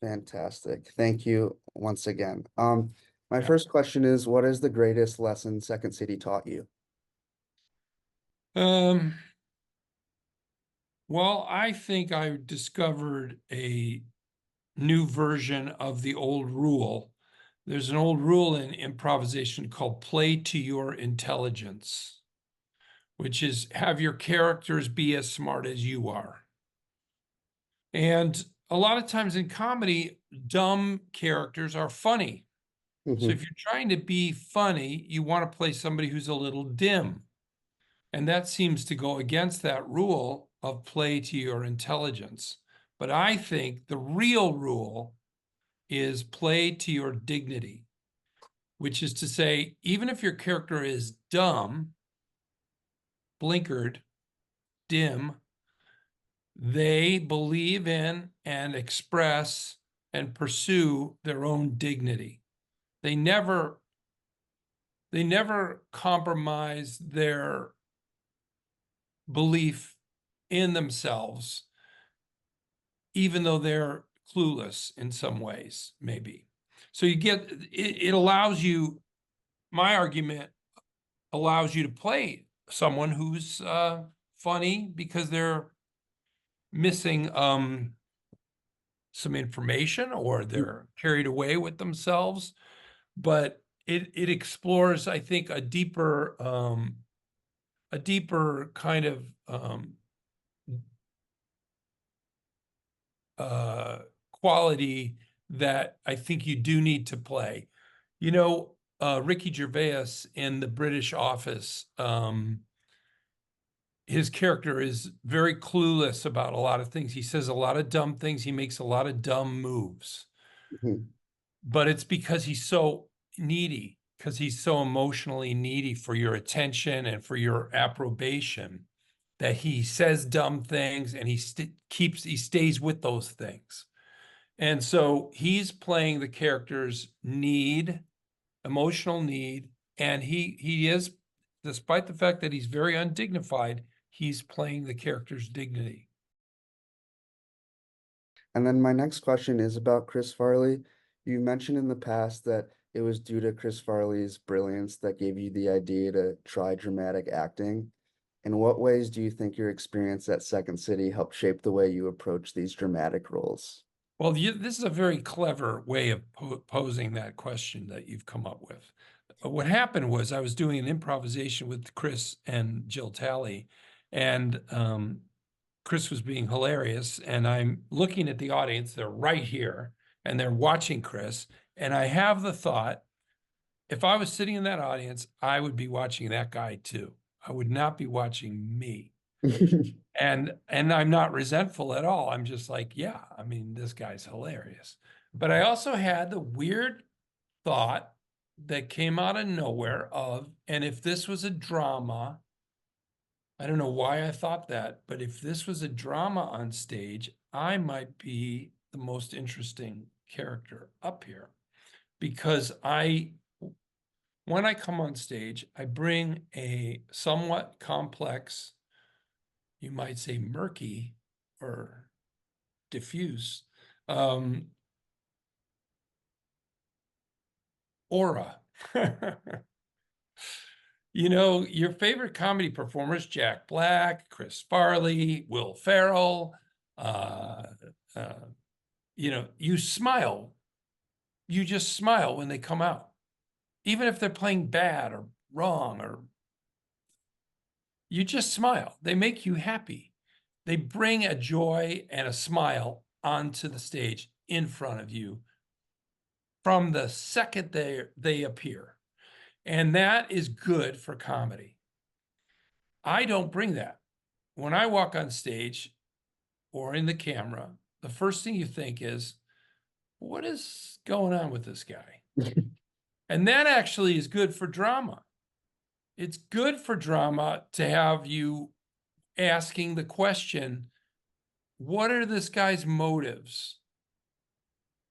Fantastic. Thank you once again. My Yeah. first question is, what is the greatest lesson Second City taught you? Um, well, I think I discovered a new version of the old rule. There's an old rule in improvisation called play to your intelligence, which is have your characters be as smart as you are. And a lot of times in comedy, dumb characters are funny. So if Mhm. you're trying to be funny, you want to play somebody who's a little dim. And that seems to go against that rule of play to your intelligence. But I think the real rule is play to your dignity, which is to say, even if your character is dumb, blinkered, dim, they believe in and express and pursue their own dignity. They never they never compromise their belief in themselves, even though they're clueless in some ways, maybe. So you get it allows you, my argument allows you to play someone who's funny because they're missing some information or they're carried away with themselves. But it explores, I think, a deeper kind of uh, quality that I think you do need to play. You know, Ricky Gervais in the British Office, his character is very clueless about a lot of things. He says a lot of dumb things. He makes a lot of dumb moves, Mhm. but it's because he's so needy, because he's so emotionally needy for your attention and for your approbation that he says dumb things and he stays with those things. And so he's playing the character's need, emotional need, and he is, despite the fact that he's very undignified, he's playing the character's dignity. And then my next question is about Chris Farley. You mentioned in the past that it was due to Chris Farley's brilliance that gave you the idea to try dramatic acting. In what ways do you think your experience at Second City helped shape the way you approach these dramatic roles? Well, this is a very clever way of posing that question that you've come up with. What happened was I was doing an improvisation with Chris and Jill Talley, and Chris was being hilarious, and I'm looking at the audience. They're right here, and they're watching Chris. And I have the thought, if I was sitting in that audience, I would be watching that guy too. I would not be watching me. And I'm not resentful at all. I'm just like, yeah, I mean, this guy's hilarious. But I also had the weird thought that came out of nowhere of, and if this was a drama, I don't know why I thought that, but if this was a drama on stage, I might be the most interesting character up here because when I come on stage, I bring a somewhat complex, you might say murky or diffuse aura. You know, your favorite comedy performers, Jack Black, Chris Farley, Will Ferrell, uh, uh, you smile. You just smile when they come out, even if they're playing bad or wrong, or you just smile. They make you happy. They bring a joy and a smile onto the stage in front of you from the second they appear. And that is good for comedy. I don't bring that. When I walk on stage or in the camera, the first thing you think is, what is going on with this guy? And that actually is good for drama. It's good for drama to have you asking the question, what are this guy's motives?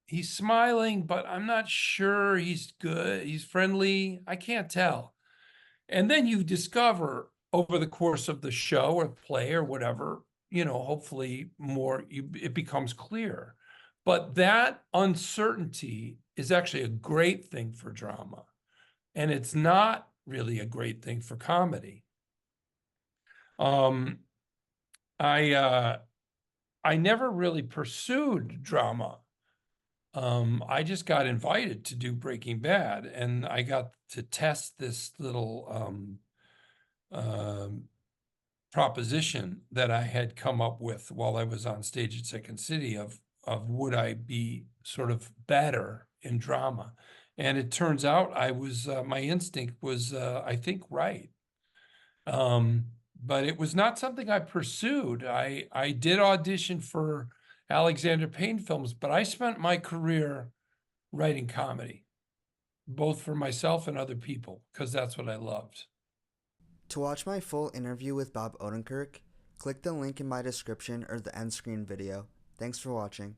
He's smiling, but I'm not sure he's good. He's friendly. I can't tell. And then you discover over the course of the show or play or whatever, hopefully it becomes clear. But that uncertainty is actually a great thing for drama. And it's not really a great thing for comedy. Um, I never really pursued drama. I just got invited to do Breaking Bad, and I got to test this little um, proposition that I had come up with while I was on stage at Second City of would I be sort of better in drama? And it turns out I was my instinct was I think right. Um, but it was not something I pursued. I did audition for Alexander Payne films, but I spent my career writing comedy, both for myself and other people, because that's what I loved. To watch my full interview with Bob Odenkirk, click the link in my description or the end screen video. Thanks for watching.